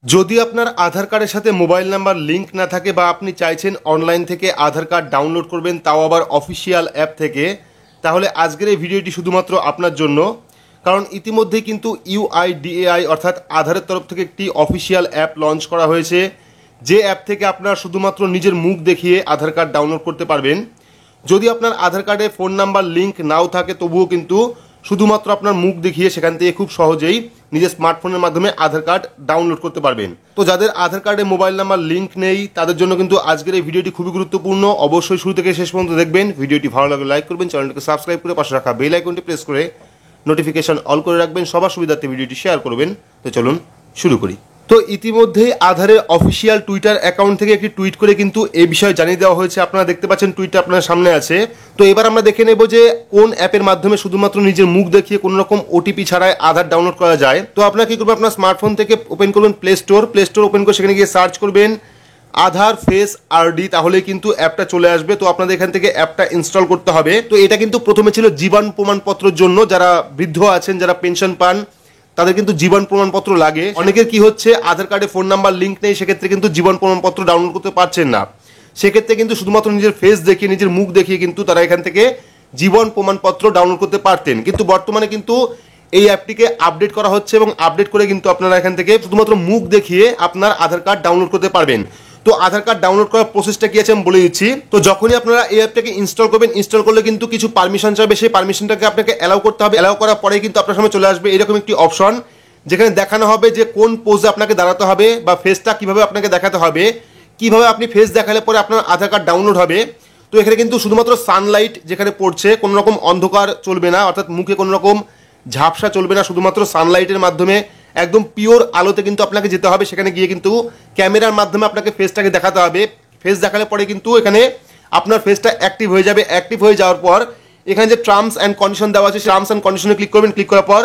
যদি আপনার আধার কার্ডের সাথে মোবাইল নাম্বার লিঙ্ক না থাকে বা আপনি চাইছেন অনলাইন থেকে আধার কার্ড ডাউনলোড করবেন, তাও আবার অফিসিয়াল অ্যাপ থেকে, তাহলে আজকের এই ভিডিওটি শুধুমাত্র আপনার জন্য। কারণ ইতিমধ্যেই কিন্তু ইউআইডিএআই অর্থাৎ আধারের তরফ থেকে একটি অফিসিয়াল অ্যাপ লঞ্চ করা হয়েছে, যে অ্যাপ থেকে আপনারা শুধুমাত্র নিজের মুখ দেখিয়ে আধার কার্ড ডাউনলোড করতে পারবেন। যদি আপনার আধার কার্ডে ফোন নাম্বার লিঙ্ক নাও থাকে, তবুও কিন্তু শুধুমাত্র আপনার মুখ দেখিয়ে সেখান থেকে খুব সহজেই নিজের স্মার্টফোনের মাধ্যমে আধার কার্ড ডাউনলোড করতে পারবেন। তো যাদের আধার কার্ডে মোবাইল নাম্বার লিঙ্ক নেই, তাদের জন্য কিন্তু আজকের এই ভিডিওটি খুবই গুরুত্বপূর্ণ। অবশ্যই শুরু থেকে শেষ পর্যন্ত দেখবেন। ভিডিওটি ভালো লাগলে লাইক করবেন, চ্যানেলটিকে সাবস্ক্রাইব করে পাশে রাখা বেল আইকনটি প্রেস করে নোটিফিকেশন অল করে রাখবেন, সবার সুবিধার্থে ভিডিওটি শেয়ার করবেন। তো চলুন শুরু করি। তো ইতিমধ্যেই আধারের অফিসিয়াল টুইটার অ্যাকাউন্ট থেকে একটি টুইট করে কিন্তু এই বিষয়ে জানিয়ে দেওয়া হয়েছে। আপনারা দেখতে পাচ্ছেন, টুইটটা আপনার সামনে আছে। তো এবার আমরা দেখে নেব যে কোন অ্যাপের মাধ্যমে শুধুমাত্র নিজের মুখ দেখিয়ে কোনো রকম ওটিপি ছাড়াই আধার ডাউনলোড করা যায়। তো আপনারা কি করবেন, আপনার স্মার্টফোন থেকে ওপেন করবেন প্লে স্টোর ওপেন করে সেখানে গিয়ে সার্চ করবেন আধার ফেস আরডি, তাহলে কিন্তু অ্যাপটা চলে আসবে। তো আপনাদের এখান থেকে অ্যাপটা ইনস্টল করতে হবে। তো এটা কিন্তু প্রথমে ছিল জীবন প্রমাণপত্রের জন্য, যারা বৃদ্ধ আছেন, যারা পেনশন পান, তাদের কিন্তু জীবন প্রমাণপত্র লাগে। অনেকের কি হচ্ছে, আধার কার্ডে ফোন নাম্বার লিঙ্ক নেই, সেক্ষেত্রে কিন্তু জীবন প্রমাণপত্র ডাউনলোড করতে পারছেন না। সেক্ষেত্রে কিন্তু শুধুমাত্র নিজের ফেস দেখিয়ে, নিজের মুখ দেখিয়ে কিন্তু তারা এখান থেকে জীবন প্রমাণপত্র ডাউনলোড করতে পারতেন। কিন্তু বর্তমানে কিন্তু এই অ্যাপটিকে আপডেট করা হচ্ছে এবং আপডেট করে কিন্তু আপনারা এখান থেকে শুধুমাত্র মুখ দেখিয়ে আপনার আধার কার্ড ডাউনলোড করতে পারবেন। তো আধার কার্ড ডাউনলোড করার প্রসেসটা কি আছে আমি বলে দিচ্ছি। তো যখনই আপনারা এই অ্যাপটাকে ইনস্টল করবেন, ইনস্টল করলে কিন্তু কিছু পারমিশন চাইবে, সেই পারমিশনটাকে আপনাকে অ্যালাউ করতে হবে। অ্যালাউ করার পরে কিন্তু আপনার সামনে চলে আসবে এরকম একটি অপশন, যেখানে দেখানো হবে যে কোন পোজে আপনাকে দাঁড়াতে হবে বা ফেসটা কিভাবে আপনাকে দেখাতে হবে, কিভাবে আপনি ফেস দেখালে পরে আপনার আধার কার্ড ডাউনলোড হবে। তো এখানে কিন্তু শুধুমাত্র সানলাইট যেখানে পড়ছে, কোনো রকম অন্ধকার চলবে না, অর্থাৎ মুখে কোনো রকম ঝাপসা চলবে না, শুধুমাত্র সানলাইটের মাধ্যমে একদম পিওর আলোতে কিন্তু আপনাকে যেতে হবে। সেখানে গিয়ে কিন্তু ক্যামেরার মাধ্যমে আপনাকে ফেসটাকে দেখাতে হবে। ফেস দেখালে পরে কিন্তু এখানে আপনার ফেসটা অ্যাক্টিভ হয়ে যাবে। অ্যাক্টিভ হয়ে যাওয়ার পর এখানে যে টার্মস অ্যান্ড কন্ডিশন দেওয়া আছে, টার্মস অ্যান্ড কন্ডিশনে ক্লিক করবেন। ক্লিক করার পর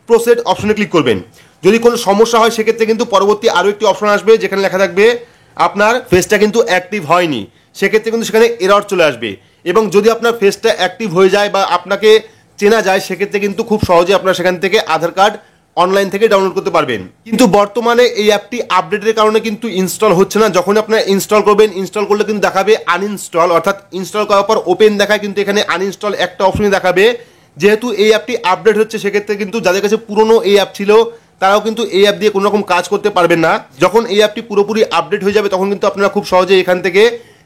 প্রসিড অপশনে ক্লিক করবেন। যদি কোনো সমস্যা হয়, সেক্ষেত্রে কিন্তু পরবর্তী আরও একটি অপশন আসবে, যেখানে লেখা থাকবে আপনার ফেসটা কিন্তু অ্যাক্টিভ হয়নি। সেক্ষেত্রে কিন্তু সেখানে এরর চলে আসবে। এবং যদি আপনার ফেসটা অ্যাক্টিভ হয়ে যায় বা আপনাকে চেনা যায়, সেক্ষেত্রে কিন্তু খুব সহজে আপনারা সেখান থেকে আধার কার্ড অনলাইন থেকে ডাউনলোড করতে পারবেন। কিন্তু বর্তমানে এই অ্যাপটি আপডেটের কারণে কিন্তু ইনস্টল হচ্ছে না। যখন আপনারা ইনস্টল করবেন, ইনস্টল করলে কিন্তু দেখাবে আনইনস্টল, অর্থাৎ ইনস্টল করার পর ওপেন দেখায়, কিন্তু এখানে আনইনস্টল একটা অপশনই দেখাবে। যেহেতু এই অ্যাপটি আপডেট হচ্ছে, সেক্ষেত্রে কিন্তু যাদের কাছে পুরনো এই অ্যাপ ছিল, তারাও কিন্তু এই অ্যাপ দিয়ে কোনো রকম কাজ করতে পারবেন না। যখন এই অ্যাপটি পুরোপুরি আপডেট হয়ে যাবে, তখন কিন্তু আপনারা খুব সহজে এখান থেকে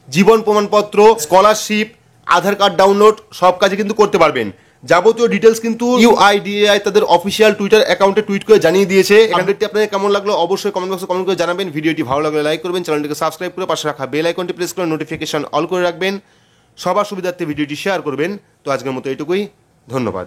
জীবন প্রমাণপত্র, স্কলারশিপ, আধার কার্ড ডাউনলোড সব কাজে কিন্তু করতে পারবেন। যাবতীয় ডিটেলস কিন্তু ইউআইডিএআই তাদের অফিসিয়াল টুইটার অ্যাকাউন্টে টুইট করে জানিয়ে দিয়েছে। আপডেটটি আপনাদের কেমন লাগলো অবশ্যই কমেন্ট বক্সে কমেন্ট করে জানাবেন। ভিডিওটি ভালো লাগলে লাইক করবেন, চ্যানেলটিকে সাবস্ক্রাইব করে পাশে রাখা বেল আইকনটি প্রেস করে নোটিফিকেশন অল করে রাখবেন, সবার সুবিধার্থে ভিডিওটি শেয়ার করবেন। তো আজকের মতো এইটুকুই, ধন্যবাদ।